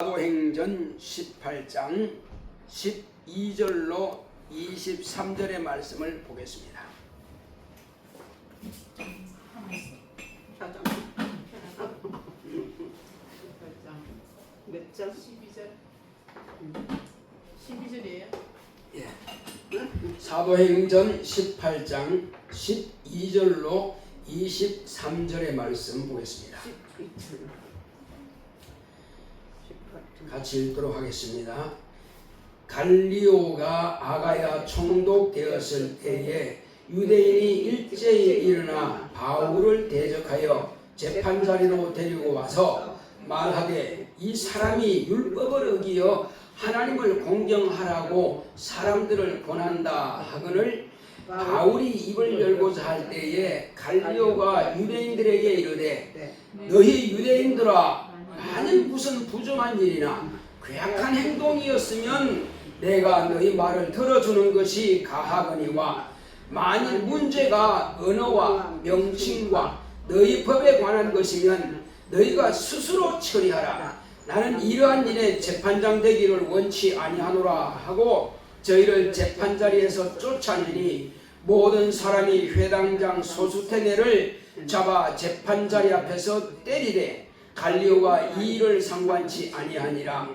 사도행전 18장 12절로 23절의 말씀을 보겠습니다. 몇 장? 12절. 12절이에요? 예. 사도행전 18장 12절로 23절의 말씀 보겠습니다. 같이 읽도록 하겠습니다. 갈리오가 아가야 총독되었을 때에 유대인이 일제히 일어나 바울을 대적하여 재판자리로 데리고 와서 말하되 이 사람이 율법을 어기어 하나님을 공경하라고 사람들을 권한다 하거늘 바울이 입을 열고자 할 때에 갈리오가 유대인들에게 이르되 너희 유대인들아 만일 무슨 부정한 일이나 괴악한 행동이었으면 내가 너희 말을 들어주는 것이 가하거니와 만일 문제가 언어와 명칭과 너희 법에 관한 것이면 너희가 스스로 처리하라. 나는 이러한 일에 재판장 되기를 원치 아니하노라 하고 저희를 재판자리에서 쫓아내니 모든 사람이 회당장 소수테네를 잡아 재판자리 앞에서 때리되 갈리오가 이 일을 상관치 아니하니라.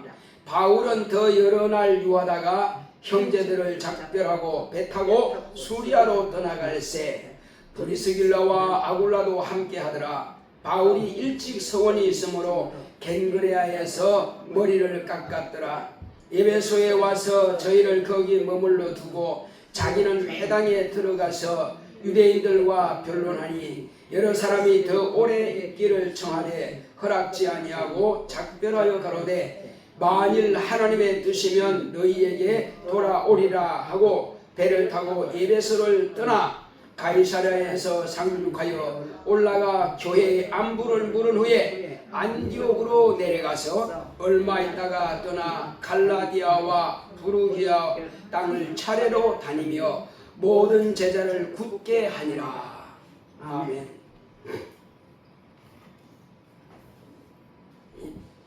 바울은 더 여러 날 유하다가 형제들을 작별하고 배 타고 수리아로 떠나갈새 브리스길라와 아굴라도 함께 하더라. 바울이 일찍 서원이 있으므로 겐그레아에서 머리를 깎았더라. 에베소에 와서 저희를 거기 머물러 두고 자기는 회당에 들어가서 유대인들과 변론하니 여러 사람이 더 오래 있기를 청하되 허락지 아니하고 작별하여 가로되 만일 하나님의 뜻이면 너희에게 돌아오리라 하고 배를 타고 에베소를 떠나 가이사랴에서 상륙하여 올라가 교회의 안부를 물은 후에 안디옥으로 내려가서 얼마 있다가 떠나 갈라디아와 부르기아 땅을 차례로 다니며 모든 제자를 굳게 하니라. 아멘.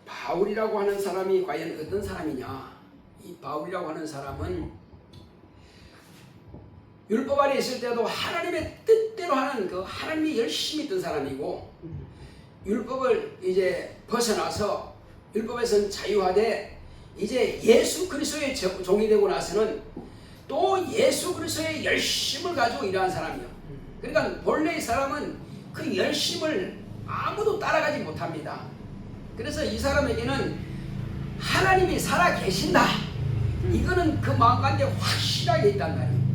바울이라고 하는 사람이 과연 어떤 사람이냐? 이 바울이라고 하는 사람은 율법 아래 있을 때도 하나님의 뜻대로 하는 그 하나님이 열심히 있던 사람이고 율법을 이제 벗어나서 율법에서는 자유하되 이제 예수 그리스도의 종이 되고 나서는 또 예수 그리스도의 열심을 가지고 일하는 사람이요. 그러니까 본래 이 사람은 그 열심을 아무도 따라가지 못합니다. 그래서 이 사람에게는 하나님이 살아 계신다. 이거는 그 마음가운데 확실하게 있단 말이에요.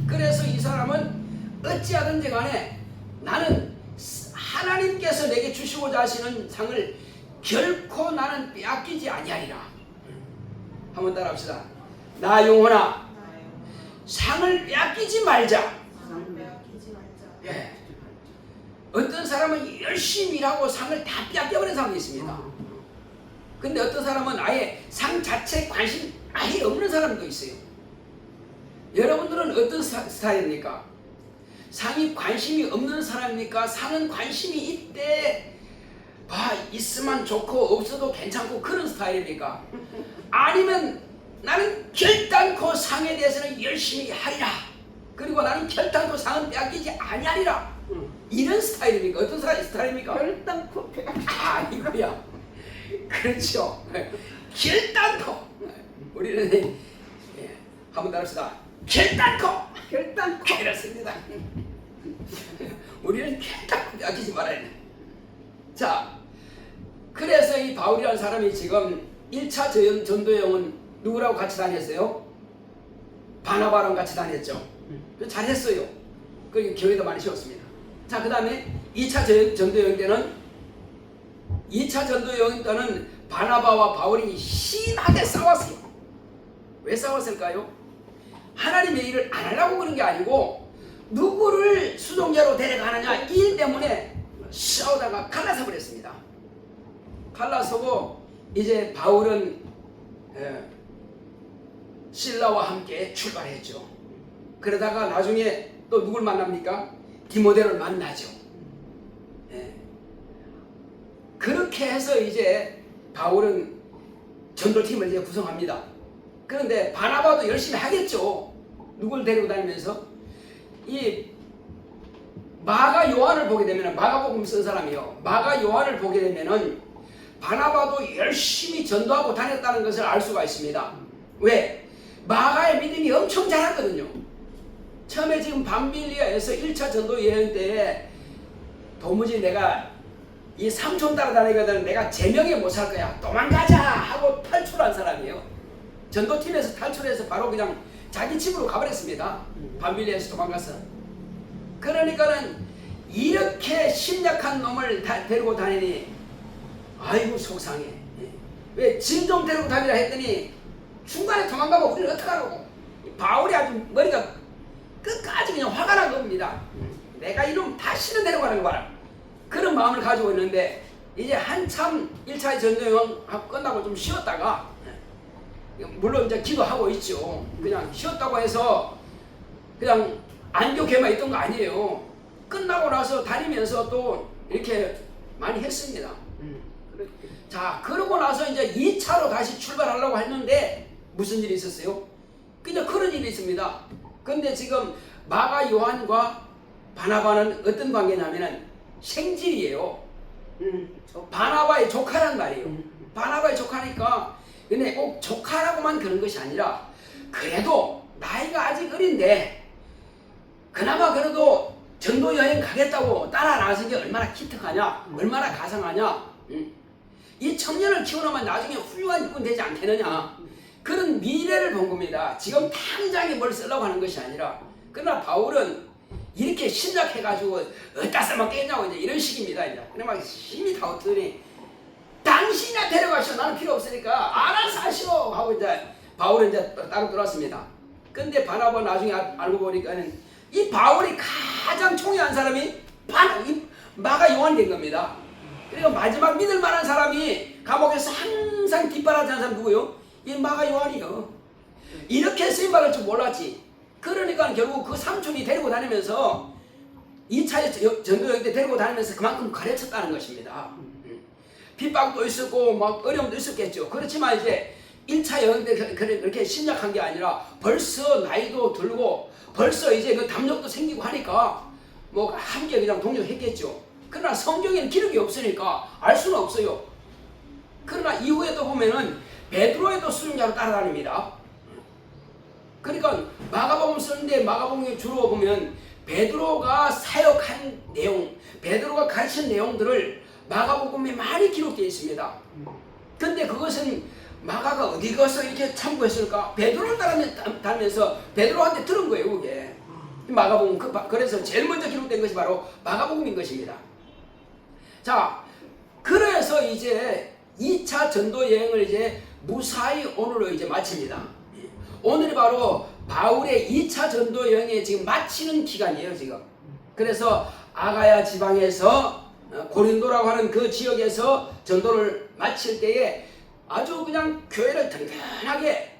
그래서 이 사람은 어찌하든지 간에 나는 하나님께서 내게 주시고자 하시는 상을 결코 나는 빼앗기지 아니하리라. 한번 따라합시다. 나 영혼아 상을 빼앗기지 말자. 예. 어떤 사람은 열심히 일하고 상을 다 빼앗겨버린 사람이 있습니다. 근데 어떤 사람은 아예 상 자체에 관심 아예 없는 사람도 있어요. 여러분들은 어떤 스타일입니까? 상이 관심이 없는 사람입니까? 상은 관심이 있대 있으면 좋고 없어도 괜찮고 그런 스타일입니까? 아니면 나는 결단코 상에 대해서는 열심히 하리라. 그리고 나는 결단코 상은 빼앗기지 아니하리라. 이런 스타일입니까? 어떤 스타일입니까? 결단코 이거야. 그렇죠. 결단코. 우리는 한번 따라합시다. 결단코. 그렇습니다. 우리는 결단코 빼앗기지 말아야 돼. 자, 그래서 이 바울이라는 사람이 지금 1차 전도여행은 누구라고 같이 다녔어요? 바나바랑 같이 다녔죠. 잘했어요. 그리고 교회도 많이 세웠습니다. 자, 그 다음에 2차 전도여행 때는 2차 전도여행 때는 바나바와 바울이 심하게 싸웠어요. 왜 싸웠을까요? 하나님의 일을 안 하려고 그런 게 아니고 누구를 수종자로 데려가느냐 이 일 때문에 싸우다가 갈라서 버렸습니다. 갈라서고 이제 바울은 실라와 함께 출발했죠. 그러다가 나중에 또 누굴 만납니까? 디모데를 만나죠. 그렇게 해서 이제 바울은 전도팀을 이제 구성합니다. 그런데 바나바도 열심히 하겠죠. 누굴 데리고 다니면서 이 마가 요한을 보게 되면, 마가복음 쓴 사람이요, 마가 요한을 보게 되면은 바나바도 열심히 전도하고 다녔다는 것을 알 수가 있습니다. 왜? 마가의 믿음이 엄청 자랐거든요. 처음에 지금 밤빌리아에서 1차 전도 여행 때에 도무지 내가 이 삼촌 따라다니거든 내가 제명에 못 살 거야, 도망가자 하고 탈출한 사람이에요. 전도팀에서 탈출해서 바로 그냥 자기 집으로 가버렸습니다. 밤빌리아에서 도망가서. 그러니까는 이렇게 심약한 놈을 데리고 다니니 아이고 속상해. 왜 진정 데리고 다니라 했더니 중간에 도망가면 우리는 어떡하라고. 바울이 아주 머리가 끝까지 그냥 화가 난 겁니다. 내가 이놈 다시는 데려가는 거 봐라. 그런 마음을 가지고 있는데 이제 한참 1차 전도여행 끝나고 좀 쉬었다가, 물론 이제 기도하고 있죠. 그냥 쉬었다고 해서 그냥 안교회만 있던 거 아니에요. 끝나고 나서 다니면서 또 이렇게 많이 했습니다. 자, 그러고 나서 이제 2차로 다시 출발하려고 했는데 무슨 일이 있었어요? 그냥 그런 일이 있습니다. 근데 지금 마가 요한과 바나바는 어떤 관계냐면은 생질이에요. 바나바의 조카란 말이에요. 바나바의 조카니까, 근데 꼭 조카라고만 그런 것이 아니라 그래도 나이가 아직 어린데 그나마 그래도 전도 여행 가겠다고 따라 나서는 게 얼마나 기특하냐, 얼마나 가상하냐. 이 청년을 키워놓으면 나중에 훌륭한 육군 되지 않겠느냐, 그런 미래를 본 겁니다. 지금 당장에 뭘 쓰려고 하는 것이 아니라. 그러나 바울은 이렇게 심각해가지고 어디다 써먹겠냐고 이제 이런 식입니다. 이제 그래 막 힘이 다 없더니 당신이나 데려가시오, 나는 필요 없으니까 알아서 하시오 하고 이제 바울은 이제 따로 들어왔습니다. 근데 바나바 나중에 알고 보니까는 이 바울이 가장 총애한 사람이 마가 요한이 된 겁니다. 그러니까 마지막 믿을 만한 사람이 감옥에서 항상 뒷바라지 하는 사람 누구요? 이 마가 요한이요. 이렇게 쓰임받을 줄 몰랐지. 그러니까 결국 그 삼촌이 데리고 다니면서 2차 전도여행 때 데리고 다니면서 그만큼 가르쳤다는 것입니다. 핍박도 있었고 막 어려움도 있었겠죠. 그렇지만 이제 1차 여행 때 그렇게 심각한 게 아니라 벌써 나이도 들고 벌써 이제 그 담력도 생기고 하니까 뭐 함께 그냥 동력했겠죠. 그러나 성경에는 기록이 없으니까 알 수는 없어요. 그러나 이후에도 보면은 베드로에도 수용자로 따라다닙니다. 그러니까 마가복음 쓰는데 마가복음에 주로 보면 베드로가 사역한 내용, 베드로가 가르친 내용들을 마가복음에 많이 기록되어 있습니다. 근데 그것은 마가가 어디 가서 이렇게 참고했을까? 베드로를 따라다니면서 베드로한테 들은 거예요, 그게. 마가복음. 그래서 제일 먼저 기록된 것이 바로 마가복음인 것입니다. 자, 그래서 이제 2차 전도 여행을 이제 무사히 오늘로 이제 마칩니다. 오늘이 바로 바울의 2차 전도 여행에 지금 마치는 기간이에요, 지금. 그래서 아가야 지방에서 고린도라고 하는 그 지역에서 전도를 마칠 때에 아주 그냥 교회를 든든하게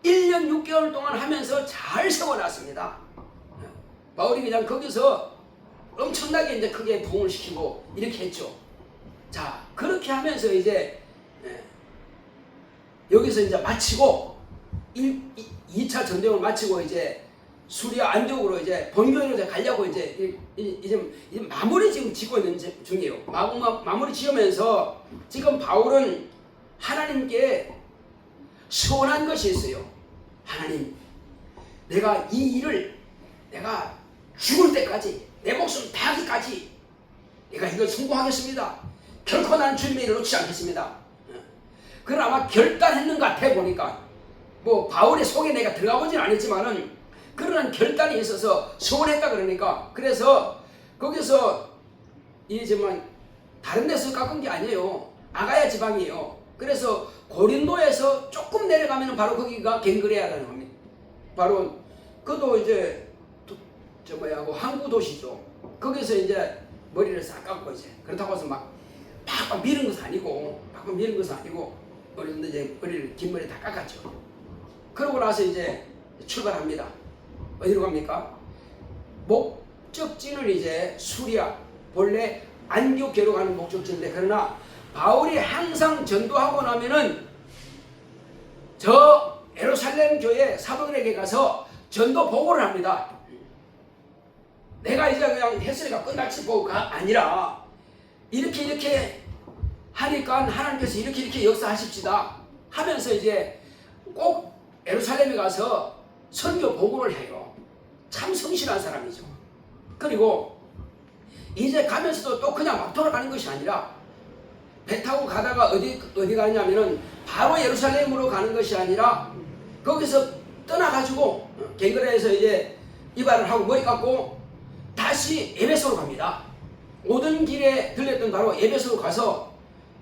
1년 6개월 동안 하면서 잘 세워놨습니다. 바울이 그냥 거기서 엄청나게 이제 크게 부흥을 시키고 이렇게 했죠. 자, 그렇게 하면서 이제 여기서 이제 마치고 2차 전쟁을 마치고 이제 수리아 안디옥으로 이제 본교회로 이제 가려고 이제 마무리 지금 짓고 있는 중이에요. 마무리 지으면서 지금 바울은 하나님께 소원한 것이 있어요. 하나님, 내가 이 일을 내가 죽을 때까지 내 목숨 다하기까지 내가 이걸 성공하겠습니다. 결코 나는 주님의 일을 놓치지 않겠습니다. 그러나 아마 결단했는 것 같아 보니까 뭐 바울의 속에 내가 들어가 보진 않았지만은 그런 결단이 있어서 소원했다 그러니까 그래서 거기서 이 정말 다른 데서 깎은 게 아니에요. 아가야 지방이에요. 그래서 고린도에서 조금 내려가면 바로 거기가 갱그레아라는 겁니다. 바로 그도 이제 항구 도시죠. 거기서 이제 머리를 싹 깎고 이제 그렇다고 해서 막 미는 것은 아니고 어느 정도 이제 머리를 긴 머리 다 깎았죠. 그러고 나서 이제 출발합니다. 어디로 갑니까? 목적지는 이제 수리아, 본래 안디옥 교회로 가는 목적지인데 그러나 바울이 항상 전도하고 나면은 저 예루살렘 교회 사도들에게 가서 전도 보고를 합니다. 내가 이제 그냥 햇소리가 끝났지 뭐가 아니라 이렇게 하니까 하나님께서 이렇게 역사하십시다 하면서 이제 꼭 예루살렘에 가서 선교 보고를 해요. 참 성실한 사람이죠. 그리고 이제 가면서도 또 그냥 막 돌아가는 것이 아니라 배 타고 가다가 어디 가냐면은 바로 예루살렘으로 가는 것이 아니라 거기서 떠나가지고 갱그레에서 이제 이발을 하고 머리 깎고 다시 에베소로 갑니다. 오던 길에 들렸던 바로 에베소로 가서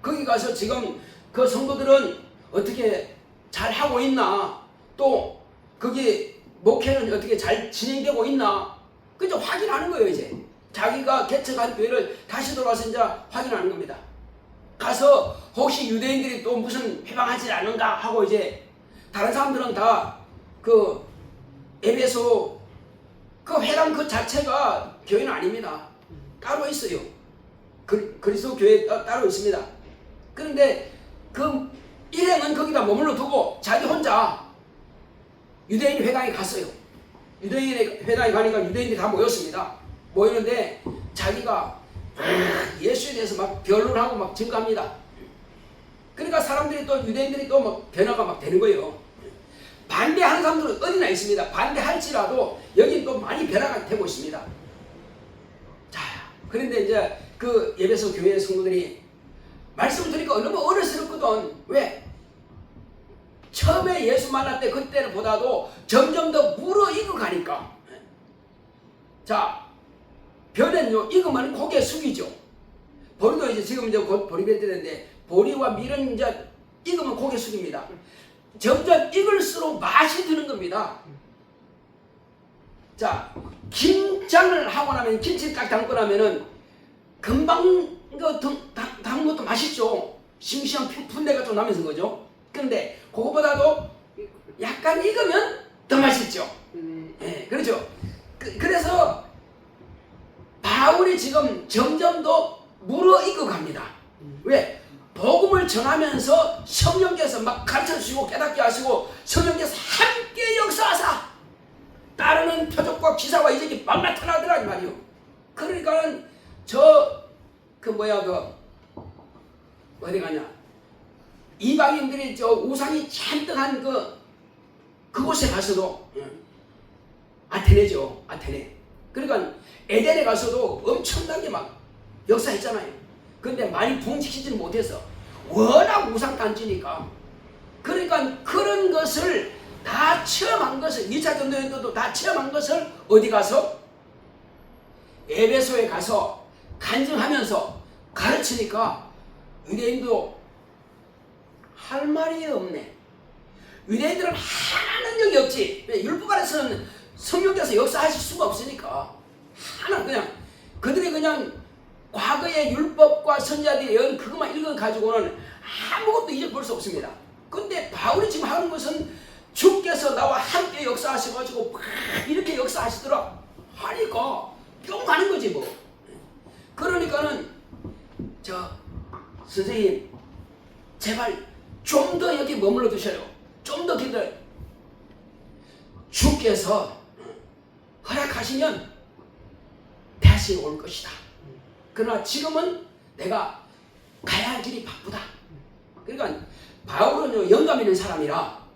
거기 가서 지금 그 성도들은 어떻게 잘 하고 있나, 또 거기 목회는 어떻게 잘 진행되고 있나, 그저 확인하는 거예요. 이제 자기가 개척한 교회를 다시 돌아와서 이제 확인하는 겁니다. 가서 혹시 유대인들이 또 무슨 회방하지 않는가 하고 이제 다른 사람들은 다 그 에베소 그 회당 그 자체가 교회는 아닙니다. 따로 있어요. 그리스도 교회 따로 있습니다. 그런데 그 일행은 거기다 머물러 두고 자기 혼자 유대인 회당에 갔어요. 유대인 회당에 가니까 유대인들이 다 모였습니다. 모이는데 자기가 예수에 대해서 막 변론하고 막 증거합니다. 그러니까 사람들이 또 유대인들이 또 막 변화가 막 되는 거예요. 반대하는 사람들은 어디나 있습니다. 반대할지라도 여긴 또 많이 변화가 되고 있습니다. 자, 그런데 이제 그 에베소 교회 성도들이 말씀을 들으니까 너무 어려스럽거든. 왜? 처음에 예수 만날 때 그때는 보다도 점점 더 무르익어 가니까. 자, 변은요, 익으면 고개 숙이죠. 보리도 이제 지금 이제 곧 보리 될 때인데, 보리와 밀은 이제 익으면 고개 숙입니다. 점점 익을수록 맛이 드는 겁니다. 자, 김장을 하고 나면, 김치 딱 담고 나면은 금방 담은 것도 맛있죠. 싱싱한 풋내가 좀 나면서 거죠. 근데 그거보다도 약간 익으면 더 맛있죠. 네, 그렇죠. 그래서 바울이 지금 점점 더 무르익어 갑니다. 왜? 복음을 전하면서 성령께서 막 가르쳐주시고 깨닫게 하시고 성령께서 함께 역사하사 따르는 표적과 기사와 이적이 막 나타나더라 이 말이요. 그러니까는 어디 가냐, 이방인들이 저 우상이 잔뜩한 그곳에 가서도, 아테네죠, 아테네. 그러니까 에덴에 가서도 엄청나게 막 역사했잖아요. 근데 많이 봉직시지는 못해서 워낙 우상단지니까. 그러니까 그런 것을 다 체험한 것을, 2차 전도연도도 다 체험한 것을 어디 가서? 에베소에 가서 간증하면서 가르치니까 유대인도 할 말이 없네. 유대인들은 하나 능력이 없지. 왜? 율법 안에서는 성령께서 역사하실 수가 없으니까 하나 그냥 그들이 그냥 과거의 율법과 선지자들의 예언 그것만 읽어가지고는 아무것도 잊어볼 수 없습니다. 근데 바울이 지금 하는 것은 주께서 나와 함께 역사하셔가지고 막 이렇게 역사하시더라 하니까 뿅 가는 거지 뭐. 그러니까는 선생님 제발 좀 더 여기 머물러 두셔요. 좀 더 기다려요. 주께서 허락하시면 다시 올 것이다. 그러나 지금은 내가 가야 할 길이 바쁘다. 그러니까 바울은 영감 있는 사람이라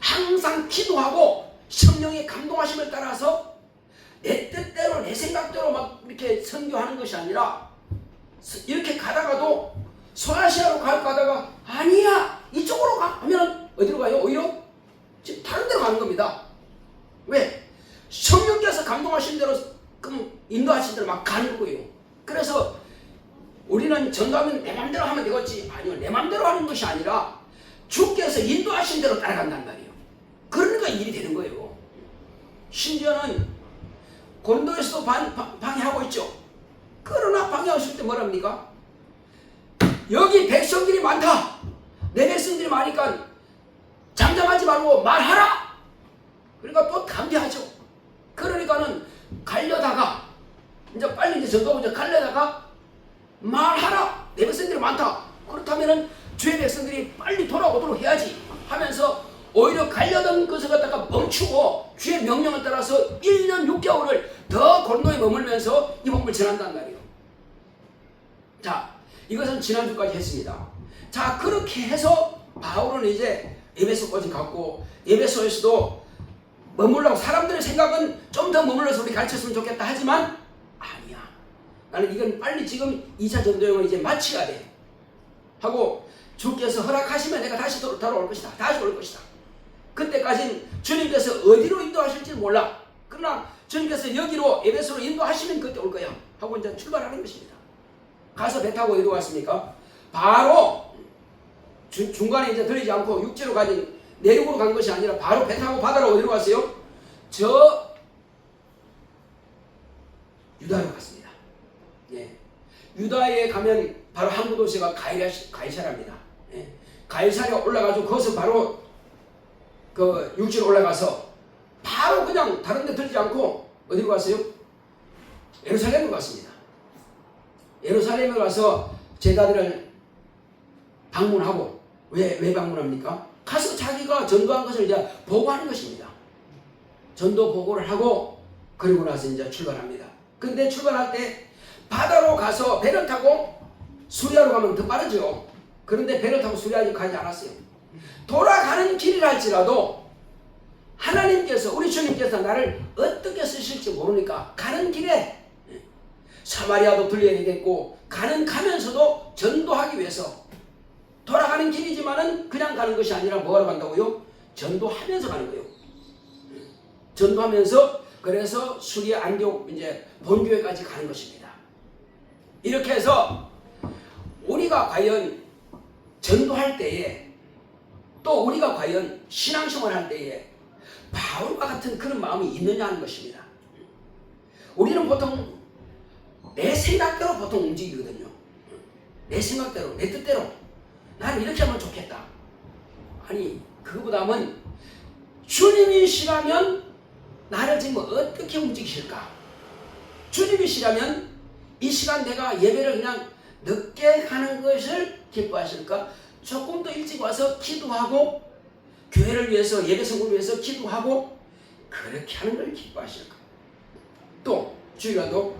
항상 기도하고 성령의 감동하심을 따라서 내 뜻대로 내 생각대로 막 이렇게 선교하는 것이 아니라 이렇게 가다가도 소아시아로 가다가 아니야 이쪽으로 가 하면 어디로 가요? 오히려 지금 다른 데로 가는 겁니다. 왜? 성령께서 감동하신 대로 인도하신 대로 막 가는 거예요. 그래서 우리는 전도하면 내 맘대로 하면 되겠지. 아니요, 내 맘대로 하는 것이 아니라 주께서 인도하신 대로 따라간단 말이에요. 그러니까 일이 되는 거예요. 심지어는 고린도에서도 방해하고 있죠. 그러나 방해하실 때 뭐랍니까? 여기 백성들이 많다. 내 백성들이 많으니까 잠잠하지 말고 말하라. 그러니까 또 담대하죠. 그러니까는 가려다가 이제 빨리 이제 전도하고 이제 가려다가 말하라. 내 백성들이 많다. 그렇다면은 주의 백성들이 빨리 돌아오도록 해야지 하면서 오히려 가려던 것을 갖다가 멈추고 주의 명령을 따라서 1년 6개월을 더 고린도에 머물면서 이 복음을 전한단 말이에요. 자, 이것은 지난주까지 했습니다. 자, 그렇게 해서 바울은 이제 에베소까지 갔고, 에베소에서도 머물라고, 사람들의 생각은 좀 더 머물러서 우리 가르쳤으면 좋겠다 하지만 아니야, 나는 이건 빨리 지금 2차 전도여행을 이제 마쳐야 돼 하고, 주께서 허락하시면 내가 다시 돌아올 것이다, 다시 올 것이다. 그때까지는 주님께서 어디로 인도하실지 몰라. 그러나 주님께서 여기로 에베소로 인도하시면 그때 올 거야 하고 이제 출발하는 것입니다. 가서 배 타고 어디로 갔습니까? 바로 중간에 이제 들리지 않고 육지로 가진, 내륙으로 간 것이 아니라 바로 배 타고 바다로 어디로 갔어요? 저 유다로 갔습니다. 예. 유다에 가면 바로 항구 도시가 가이사라입니다. 예. 가이사라에 올라가지고 거기서 바로 그 육지로 올라가서 바로 그냥 다른 데 들지 않고 어디로 갔어요? 예루살렘으로 갔습니다. 예루살렘에 가서 제자들을 방문하고, 왜 방문합니까? 가서 자기가 전도한 것을 이제 보고하는 것입니다. 전도 보고를 하고 그리고 나서 이제 출발합니다. 근데 출발할 때 바다로 가서 배를 타고 수리아로 가면 더 빠르죠. 그런데 배를 타고 수리아로 가지 않았어요. 돌아가는 길이랄지라도 하나님께서, 우리 주님께서 나를 어떻게 쓰실지 모르니까 가는 길에 사마리아도 들려야 되겠고, 가면서도 전도하기 위해서 돌아가는 길이지만은 그냥 가는 것이 아니라 뭐하러 간다고요? 전도하면서 가는 거예요. 전도하면서, 그래서 수리아 안디옥 이제 본교회까지 가는 것입니다. 이렇게 해서 우리가 과연 전도할 때에, 또 우리가 과연 신앙생활 할 때에 바울과 같은 그런 마음이 있느냐 하는 것입니다. 우리는 보통 내 생각대로 보통 움직이거든요. 내 생각대로, 내 뜻대로 나는 이렇게 하면 좋겠다. 아니, 그거보다는 주님이시라면 나를 지금 어떻게 움직이실까? 주님이시라면 이 시간 내가 예배를 그냥 늦게 가는 것을 기뻐하실까? 조금 더 일찍 와서 기도하고 교회를 위해서, 예배 성공을 위해서 기도하고 그렇게 하는 걸 기뻐하실까? 또 주일라도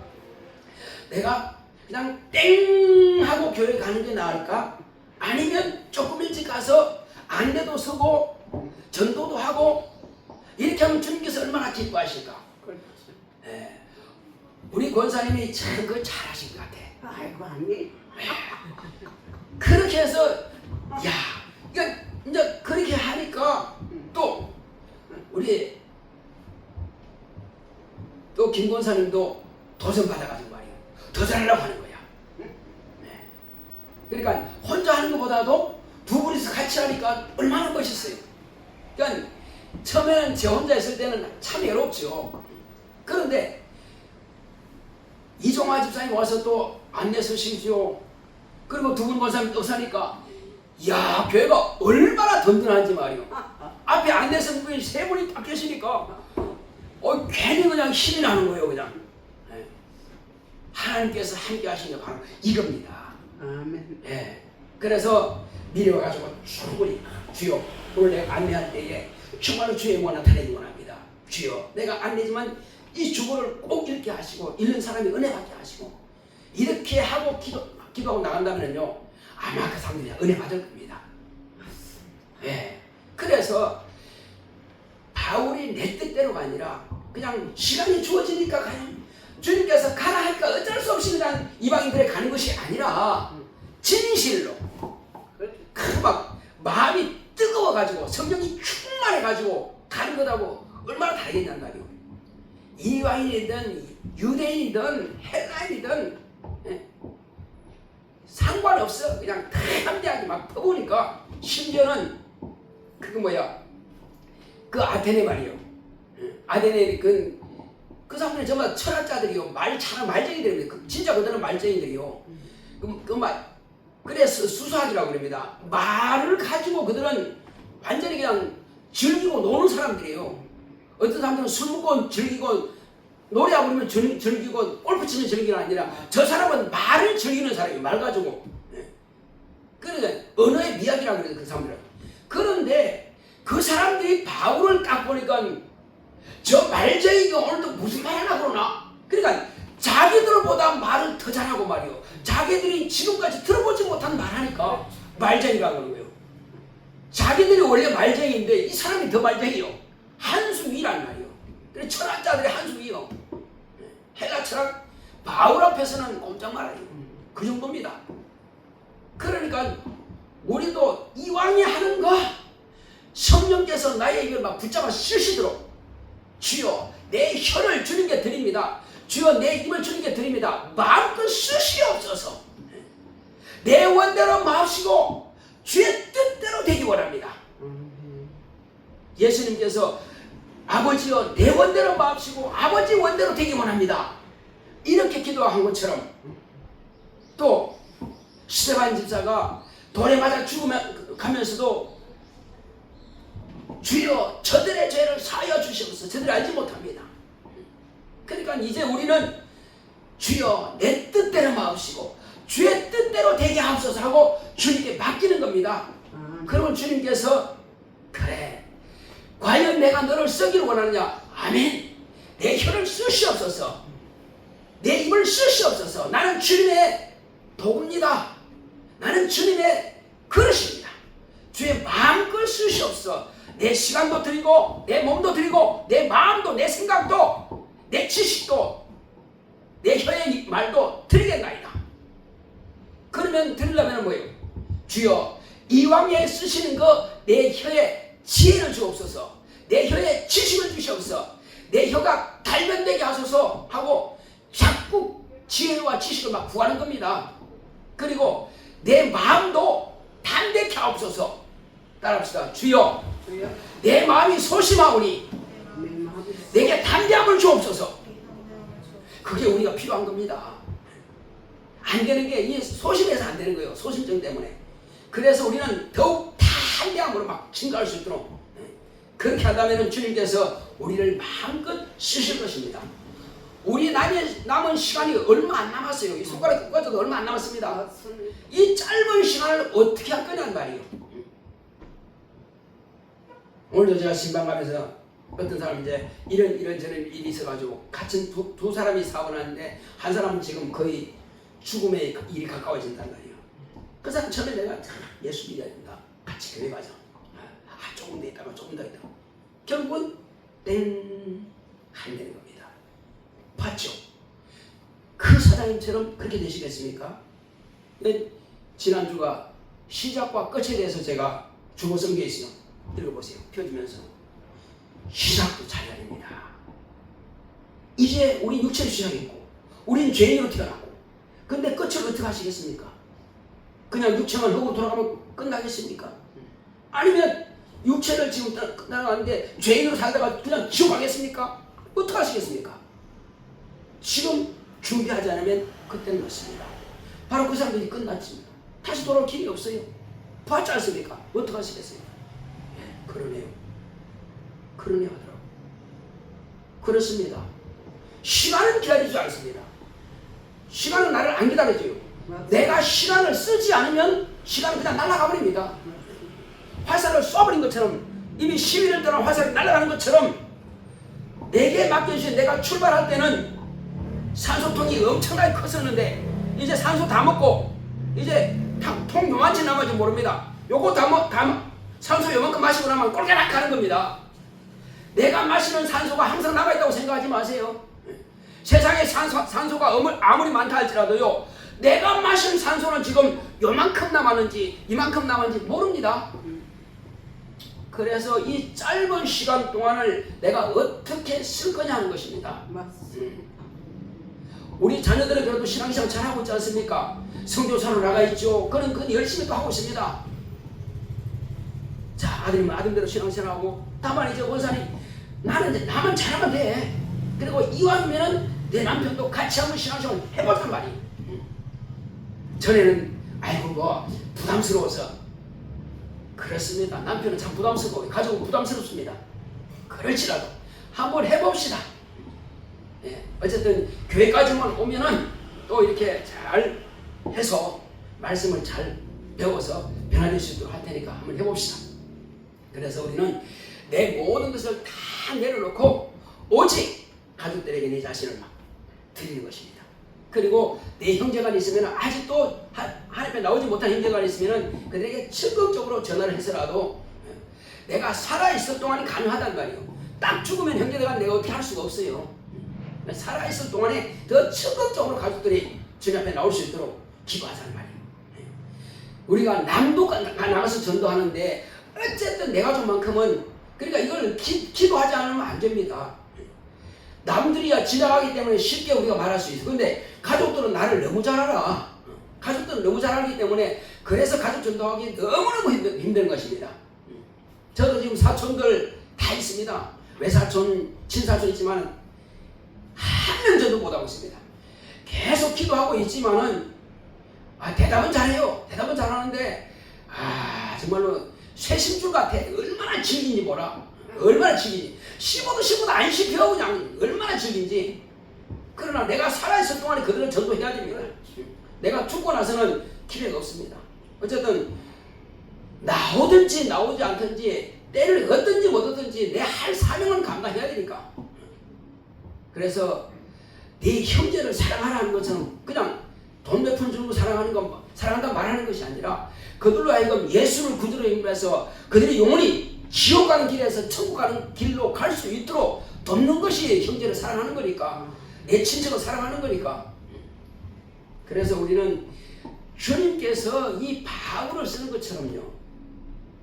내가 그냥 땡 하고 교회 가는 게 나을까? 아니면 조금 일찍 가서 안내도 서고 전도도 하고 이렇게 하면 주님께서 얼마나 기뻐하실까? 네. 우리 권사님이 참 그거 잘하신 것 같아. 아이고 아니. 그렇게 해서 야, 그러니까 이제 그렇게 하니까 또 우리 또 김 권사님도 도전 받아가지고 말이야, 더 잘하려고 하는 거야. 네. 그러니까 혼자 하는 것보다도 두 분이서 같이 하니까 얼마나 멋있어요. 그러니까 처음에는 저 혼자 있을 때는 참 외롭죠. 그런데 이종화 집사님 와서 또 안내 서시죠. 그리고 두 분 권사님 또 사니까 야, 교회가 얼마나 든든한지 말이요. 앞에 안내 성분이 세 분이 딱 계시니까 괜히 그냥 힘이 나는 거예요. 그냥 하나님께서 함께 하신 게 바로 이겁니다. 아멘. 예. 그래서 미리 와가지고 충분히 주여, 오늘 내가 안내할 때에 정말로 주의 영광 나타내기 원합니다. 주여, 내가 안내지만 이 주보를 꼭 읽게 하시고 읽는 사람이 은혜 받게 하시고 이렇게 하고 기도하고 나간다면요 아마 그 사람들이 은혜 받을 겁니다. 예. 그래서 바울이 내 뜻대로가 아니라 그냥 시간이 주어지니까 가요. 주님께서 가라 하니까 어쩔 수 없이 그냥 이방인들에 가는 것이 아니라 진실로 그 막 마음이 뜨거워가지고 성령이 충만해가지고 가는 것하고 얼마나 다르겠냐는 말이에요. 이방인이든 유대인이든 헬라인이든 상관없어. 그냥 담대하게 막 퍼보니까 심지어는 그거 뭐야, 그 아테네 말이요. 아테네 그 사람들은 정말 철학자들이요, 말쟁이들입니다. 진짜 그들은 말쟁이들이요. 그래서 수수하기라고 그럽니다. 말을 가지고 그들은 완전히 그냥 즐기고 노는 사람들이에요. 어떤 사람들은 술 먹고 즐기고 노래하고 그러면 즐기고 골프 치면 즐기는 게 아니라 저 사람은 말을 즐기는 사람이에요. 말 가지고. 그러니까 언어의 미학이라고 그래요. 그 사람들은. 그런데 그 사람들이 바울을 딱 보니까 저 말쟁이가 오늘도 무슨 말 하나 그러나? 그러니까 자기들보다 말을 더 잘하고 말이요. 자기들이 지금까지 들어보지 못한 말하니까 말쟁이라고 그러는 거예요. 자기들이 원래 말쟁이인데 이 사람이 더 말쟁이요. 한 수 위란 말이요. 그래 철학자들이 한 수 위요. 헬라 철학 바울 앞에서는 꼼짝 말아요. 그 정도입니다. 그러니까 우리도 이왕에 하는 거 성령께서 나의 입을 막 붙잡아 쓰시도록 주여 내 혀를 주님께 드립니다. 주여 내 입을 주님께 드립니다. 마음껏 쓰시옵소서. 내 원대로 마시고 주의 뜻대로 되기 원합니다. 예수님께서 아버지여 내 원대로 마시고 아버지 원대로 되기 원합니다. 이렇게 기도한 것처럼 또 스데반 집사가 돌에 맞아 죽으면서도 주여 저들의 죄를 사하여 주시옵소서. 저들이 알지 못합니다. 그러니까 이제 우리는 주여 내 뜻대로 마옵시고 주의 뜻대로 되게 하옵소서 하고 주님께 맡기는 겁니다. 그러면 주님께서 그래 과연 내가 너를 쓰기를 원하느냐? 아멘. 내 혀를 쓰시옵소서. 내 입을 쓰시옵소서. 나는 주님의 도구입니다. 나는 주님의 그릇입니다. 주의 마음껏 쓰시옵소서. 내 시간도 드리고 내 몸도 드리고 내 마음도 내 생각도 내 지식도 내 혀의 말도 드리겠나이다. 그러면 드리려면 뭐예요? 주여 이왕에 쓰시는 거 내 혀에 지혜를 주옵소서. 내 혀에 지식을 주시옵소서. 내 혀가 달변되게 하소서 하고 자꾸 지혜와 지식을 막 구하는 겁니다. 그리고 내 마음도 담대케 하옵소서. 따라합시다. 주여 내 마음이 소심하오니 내게 담대함을 주옵소서. 그게 우리가 필요한 겁니다. 안 되는 게 이 소심해서 안 되는 거예요. 소심증 때문에. 그래서 우리는 더욱 담대함으로 막 증가할 수 있도록 그렇게 한다면 주님께서 우리를 마음껏 쓰실 것입니다. 우리 남은 시간이 얼마 안 남았어요. 이 손가락 끝까지도 얼마 안 남았습니다. 이 짧은 시간을 어떻게 할 거냐는 말이에요. 오늘도 제가 신방 가면서 어떤 사람이 이제 이런저런 일이 있어가지고 같은 두 사람이 사고를 하는데 한 사람은 지금 거의 죽음의 일이 가까워진단 말이에요. 그 사람 처음에 내가 예수 믿어야 된다. 같이 교회 가자. 조금 더 있다가 조금 더 있다가 결국은 안 되는 겁니다. 봤죠? 그 사장님처럼 그렇게 되시겠습니까? 지난주가 시작과 끝에 대해서 제가 주보 쓴 게 있어요. 읽어보세요. 펴주면서 시작도 잘해야 됩니다. 이제 우리 육체를 시작했고 우린 죄인으로 태어났고 근데 끝을 어떻게 하시겠습니까? 그냥 육체만 하고 돌아가면 끝나겠습니까? 아니면 육체를 지금 나가는데 죄인으로 살다가 그냥 지옥 가겠습니까? 어떻게 하시겠습니까? 지금 준비하지 않으면 그때는 맞습니다. 바로 그 사람들이 끝났습니다. 다시 돌아올 길이 없어요. 봤지 않습니까? 어떻게 하시겠어요? 그러네요. 그러네요 하더라고. 그렇습니다. 시간은 기다리지 않습니다. 시간은 나를 안 기다려줘요. 내가 시간을 쓰지 않으면 시간은 그냥 날아가 버립니다. 화살을 쏴버린 것처럼 이미 시위를 떠난 화살이 날아가는 것처럼 내게 맡겨주신 내가 출발할 때는 산소통이 엄청나게 컸었는데 이제 산소 다 먹고 이제 통 요만치 남아지 모릅니다. 요거 산소 요만큼 마시고 나면 꼴까락 가는 겁니다. 내가 마시는 산소가 항상 남아있다고 생각하지 마세요. 세상에 산소가 아무리 많다 할지라도요 내가 마신 산소는 지금 요만큼 남았는지 이만큼 남았는지 모릅니다. 그래서 이 짧은 시간 동안을 내가 어떻게 쓸 거냐 하는 것입니다. 우리 자녀들은 그래도 신앙생활 잘하고 있지 않습니까? 성교사로 나가 있죠. 그건 열심히 또 하고 있습니다. 자, 아들이면 아들대로 신앙생활하고 다만 이제 원사님 나는 이제 나만 잘하면 돼. 그리고 이왕이면은 내 남편도 같이 한번 신앙생활 해보단 말이에요. 전에는 아이고 뭐 부담스러워서 그렇습니다. 남편은 참 부담스럽고 가족은 부담스럽습니다. 그럴지라도 한번 해봅시다. 예, 어쨌든 교회까지만 오면은 또 이렇게 잘 해서 말씀을 잘 배워서 변화될 수 있도록 할 테니까 한번 해봅시다. 그래서 우리는 내 모든 것을 다 내려놓고 오직 가족들에게 내 자신을 막 드리는 것입니다. 그리고 내 형제가 있으면 아직도 하나님 앞에 나오지 못한 형제가 있으면 그들에게 적극적으로 전화를 해서라도 내가 살아있을 동안이 가능하단 말이에요. 딱 죽으면 형제들과 내가 어떻게 할 수가 없어요. 살아있을 동안에 더 적극적으로 가족들이 주님 앞에 나올 수 있도록 기도하자는 말이에요. 우리가 남도 나가서 전도하는데 어쨌든 내 가족만큼은 그러니까 이걸 기도하지 않으면 안 됩니다. 남들이야 지나가기 때문에 쉽게 우리가 말할 수 있어. 근데 가족들은 나를 너무 잘 알아. 가족들은 너무 잘 알기 때문에 그래서 가족 전도하기 너무너무 힘든 것입니다. 저도 지금 사촌들 다 있습니다. 외사촌, 친사촌 있지만 한 명 전도 못하고 있습니다. 계속 기도하고 있지만은 대답은 잘해요. 대답은 잘하는데 정말로 쇠심줄 같아. 얼마나 질긴지 뭐라. 얼마나 질긴지. 씹어도 안 씹혀 그냥. 얼마나 질긴지. 그러나 내가 살아있을 동안에 그들은 전도해야 됩니다. 내가 죽고 나서는 기회가 없습니다. 어쨌든 나오든지 나오지 않든지 때를 얻든지 못 얻든지 내 할 사명은 감당해야 되니까. 그래서 네 형제를 사랑하라는 것은 그냥 돈 몇 푼 주고 사랑하는 건 사랑한다 말하는 것이 아니라 그들로 하여금 예수를 구주로 인도해서 그들이 영원히 지옥 가는 길에서 천국 가는 길로 갈 수 있도록 돕는 것이 형제를 사랑하는 거니까. 내 친척을 사랑하는 거니까. 그래서 우리는 주님께서 이 바울을 쓰는 것처럼요.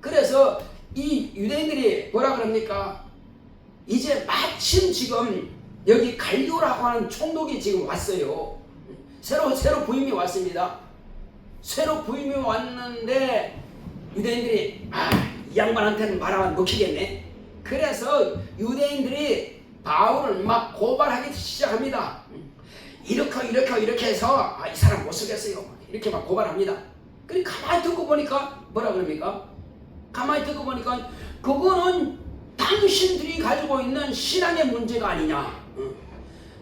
그래서 이 유대인들이 뭐라 그럽니까? 이제 마침 지금 여기 갈리오라고 하는 총독이 지금 왔어요. 새로 부임이 왔습니다. 새로 부임이 왔는데 유대인들이 이 양반한테는 말하면 먹히겠네. 그래서 유대인들이 바울을 막 고발하기 시작합니다. 이렇게 해서 이 사람 못 쓰겠어요. 이렇게 막 고발합니다. 그리고 가만히 듣고 보니까 뭐라 그럽니까? 가만히 듣고 보니까 그거는 당신들이 가지고 있는 신앙의 문제가 아니냐.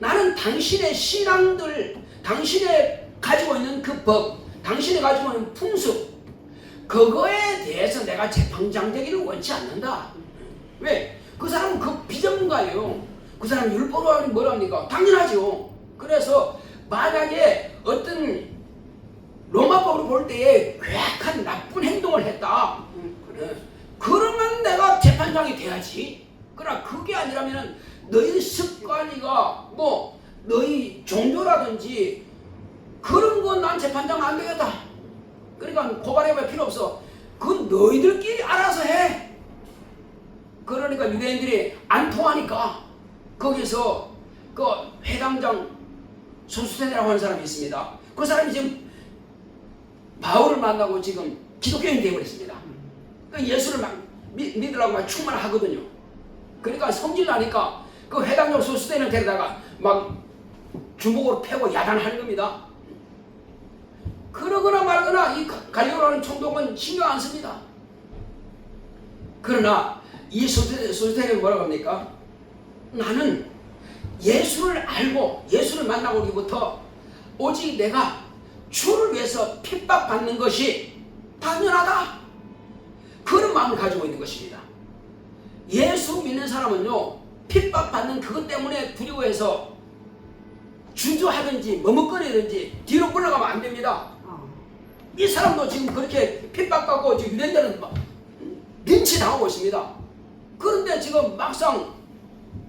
나는 당신의 신앙들, 당신의 가지고 있는 그 법, 당신이 가지고 있는 풍습, 그거에 대해서 내가 재판장 되기를 원치 않는다. 왜? 그 사람은 그 비전문가예요. 그 사람 율법으로 하니 뭐랍니까? 당연하죠. 그래서 만약에 어떤 로마법으로 볼 때에 괴악한 나쁜 행동을 했다. 그러면 내가 재판장이 돼야지. 그러나 그게 아니라면 너희 습관이가 뭐 너희 종교라든지 그런 건 난 재판장 안 되겠다. 그러니까 고발해볼 필요 없어. 그건 너희들끼리 알아서 해. 그러니까 유대인들이 안 통하니까 거기서 그 회당장 소스테네라고 하는 사람이 있습니다. 그 사람이 지금 바울을 만나고 지금 기독교인이 되어버렸습니다. 그러니까 예수를 막 믿으려고 막 충만하거든요. 그러니까 성질 나니까 그 회당장 소스테네를 데려다가 막 주먹으로 패고 야단하는 겁니다. 그러거나 말거나 이 갈리오라는 총독은 신경 안 씁니다. 그러나 이 소스테네는 뭐라고 합니까? 나는 예수를 알고 예수를 만나고 우리부터 오직 내가 주를 위해서 핍박받는 것이 당연하다. 그런 마음을 가지고 있는 것입니다. 예수 믿는 사람은요, 핍박받는 그것 때문에 두려워해서 주저하든지 머뭇거리든지 뒤로 물러가면 안 됩니다. 이 사람도 지금 그렇게 핍박받고 지금 유대인들은 린치당하고 있습니다. 그런데 지금 막상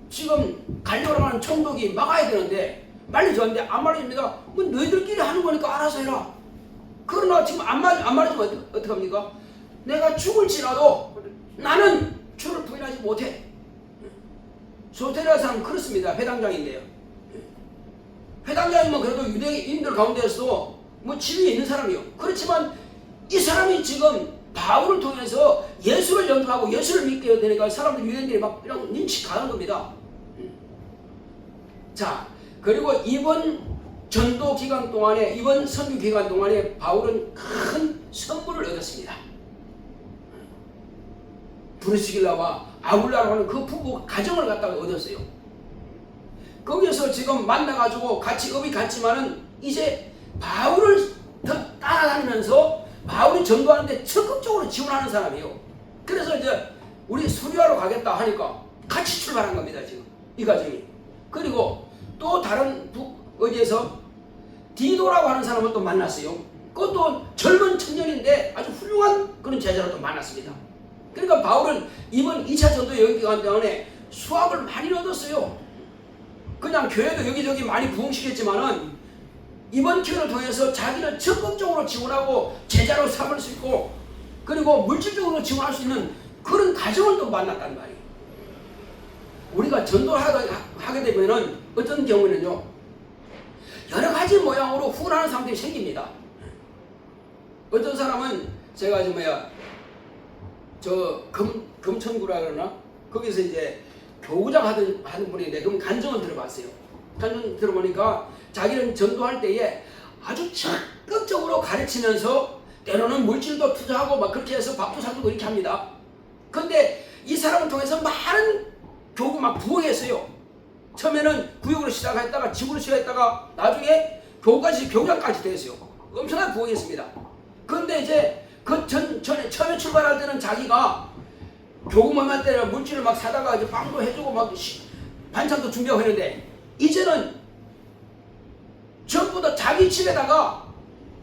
지금 갈리오라고 하는 총독이 막아야 되는데 말려줬는데 안 말려줍니다. 뭐 너희들끼리 하는 거니까 알아서 해라. 그러나 지금 안 말해주면 어떡합니까? 내가 죽을지라도 나는 주를 부인하지 못해. 소테리아 사람은 그렇습니다. 회당장인데요. 회당장이면 그래도 유대인들 가운데서 뭐 지위에 있는 사람이요. 그렇지만 이 사람이 지금 바울을 통해서 예수를 영접하고 예수를 믿게 되니까 사람들 유대인들이 막 이런 린치 가는 겁니다. 자, 그리고 이번 전도 기간 동안에, 이번 선교 기간 동안에 바울은 큰 선물을 얻었습니다. 브리스길라와 아굴라라고 하는 그 부부 가정을 갖다가 얻었어요. 거기서 지금 만나가지고 같이 업이 갔지만은 이제 바울을 더 따라다니면서 바울이 전도하는데 적극적으로 지원하는 사람이에요. 그래서 이제 우리 수리하러 가겠다 하니까 같이 출발한 겁니다. 지금 이 과정이. 그리고 또 다른 어디에서 디도라고 하는 사람을 또 만났어요. 그것도 젊은 청년인데 아주 훌륭한 그런 제자를 또 만났습니다. 그러니까 바울은 이번 2차 전도 여행 기간 동안에 수학을 많이 얻었어요. 그냥 교회도 여기저기 많이 부흥시켰지만은 이번 기회를 통해서 자기를 적극적으로 지원하고 제자로 삼을 수 있고 그리고 물질적으로 지원할 수 있는 그런 가정을 또 만났단 말이에요. 우리가 전도하게 되면은 어떤 경우는요, 여러 가지 모양으로 후원하는 사람들이 생깁니다. 어떤 사람은 제가 금천구라 그러나 거기서 이제 교구장 하는 분인데 그럼 간증을 들어봤어요. 간증 들어보니까 자기는 전도할 때에 아주 적극적으로 가르치면서 때로는 물질도 투자하고 막 그렇게 해서 밥도 사주고 이렇게 합니다. 근데 이 사람을 통해서 많은 교구 막 부흥했어요. 처음에는 구역으로 시작했다가 집으로 시작했다가 나중에 교구장까지 됐어요. 엄청나게 부흥했습니다. 근데 이제 처음에 출발할 때는 자기가 교구만 할 때는 물질을 막 사다가 이제 빵도 해주고 막 반찬도 준비하고 했는데 이제는 전부 다 자기 집에다가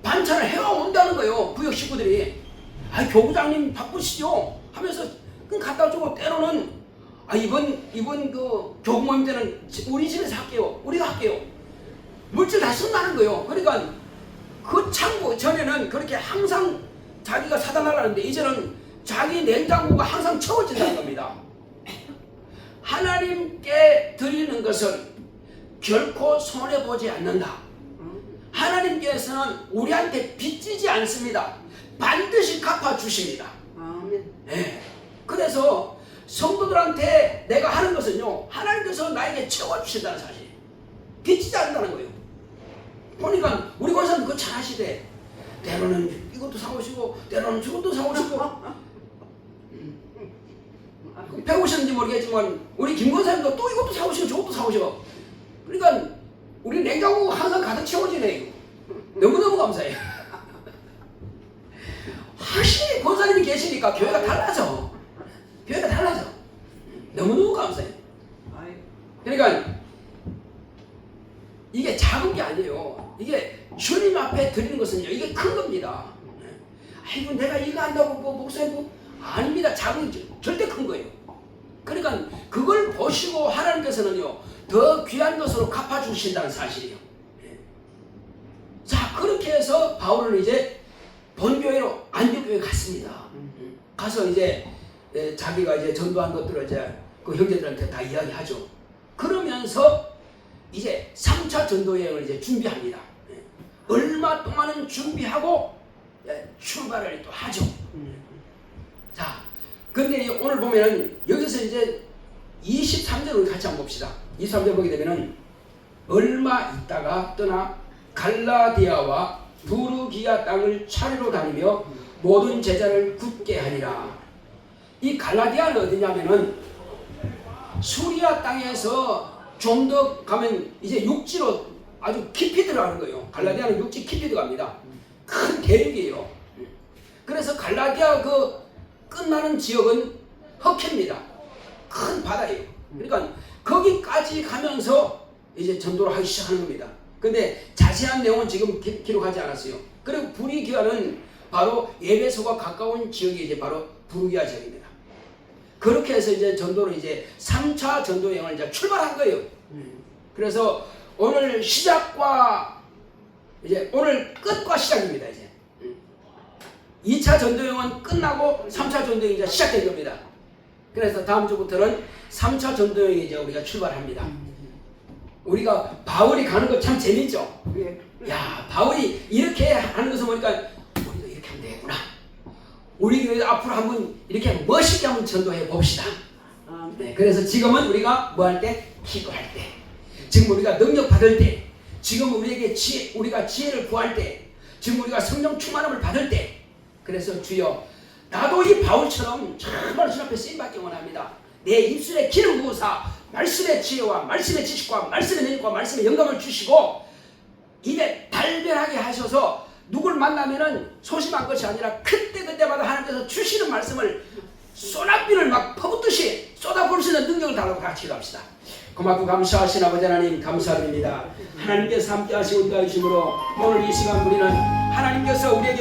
반찬을 해와온다는 거예요. 구역 식구들이. 아, 교구장님 바쁘시죠? 하면서 갖다 주고 때로는 이번 그 교구 모임 때는 우리 집에서 할게요. 우리가 할게요. 물질 다 쓴다는 거예요. 그러니까 그 창고 전에는 그렇게 항상 자기가 사다 나가는데 이제는 자기 냉장고가 항상 채워진다는 겁니다. 하나님께 드리는 것은 결코 손해보지 않는다. 하나님께서는 우리한테 빚지지 않습니다. 반드시 갚아주십니다. 네. 그래서 성도들한테 내가 하는 것은요, 하나님께서 나에게 채워주신다는 사실. 빚지지 않는다는 거예요. 보니까 우리 권사님 그거 잘 하시대. 때로는 이것도 사오시고 때로는 저것도 사오시고 배우셨는지 모르겠지만 우리 김 권사님도 또 이것도 사오시고 저것도 사오시고 그러니까 우리 냉장고가 항상 가득 채워지네요. 너무너무 감사해요. 확실히 권사님이 계시니까 교회가 달라져. 교회가 달라져. 너무너무 감사해요. 그러니까 이게 작은 게 아니에요. 이게 주님 앞에 드리는 것은요, 이게 큰 겁니다. 아이고 내가 이거 한다고 목사님 아닙니다. 작은 게 절대 큰 거예요. 그러니까 그걸 보시고 하나님께서는요 더 귀한 것으로 갚아주신다는 사실이에요. 자, 그렇게 해서 바울은 이제 본교회로 안디옥교회 갔습니다. 가서 이제 자기가 이제 전도한 것들을 이제 그 형제들한테 다 이야기하죠. 그러면서 이제 3차 전도 여행을 이제 준비합니다. 얼마 동안은 준비하고 출발을 또 하죠. 자, 근데 오늘 보면은 여기서 이제 23절 우리 같이 한번 봅시다. 23절 보게 되면은 얼마 있다가 떠나 갈라디아와 부르기아 땅을 차례로 다니며 모든 제자를 굳게 하니라. 이 갈라디아는 어디냐면은 수리아 땅에서 좀 더 가면 이제 육지로 아주 깊이 들어가는 거예요. 갈라디아는 육지 깊이 들어갑니다. 큰 대륙이에요. 그래서 갈라디아 그 끝나는 지역은 흑해입니다. 큰 바다예요. 그러니까 거기까지 가면서 이제 전도를 하기 시작하는 겁니다. 근데 자세한 내용은 지금 기록하지 않았어요. 그리고 부르기아는 바로 에베소가 가까운 지역이 이제 바로 부르기아 지역입니다. 그렇게 해서 이제 전도를 이제 3차 전도 여행을 이제 출발한 거예요. 그래서 오늘 시작과 이제 오늘 끝과 시작입니다. 이제 2차 전도 여행은 끝나고 3차 전도 여행이 이제 시작된 겁니다. 그래서 다음 주부터는 3차 전도 여행이 이제 우리가 출발합니다. 우리가 바울이 가는 거 참 재밌죠? 야, 바울이 이렇게 하는 것을 보니까 우리도 이렇게 하면 되겠구나. 우리 교회 앞으로 한번 이렇게 멋있게 한번 전도해 봅시다. 네, 그래서 지금은 우리가 뭐 할 때? 기도할 때. 지금 우리가 능력 받을 때. 지금 우리에게 우리가 지혜를 구할 때. 지금 우리가 성령 충만함을 받을 때. 그래서 주여, 나도 이 바울처럼 정말 주님 앞에 쓰임받기 원합니다. 내 입술에 기름 부으사 말씀의 지혜와 말씀의 지식과 말씀의 능력과 말씀의 영감을 주시고 입에 달변하게 하셔서 누굴 만나면은 소심한 것이 아니라 그때그때마다 하나님께서 주시는 말씀을 소낙비를 막 퍼붓듯이 쏟아부을 수 있는 능력을 달라고 같이 기도합시다. 고맙고 감사하신 아버지 하나님 감사드립니다. 하나님께서 함께 하시고 인도해 주심으로 오늘 이 시간 우리는 하나님께서 우리에게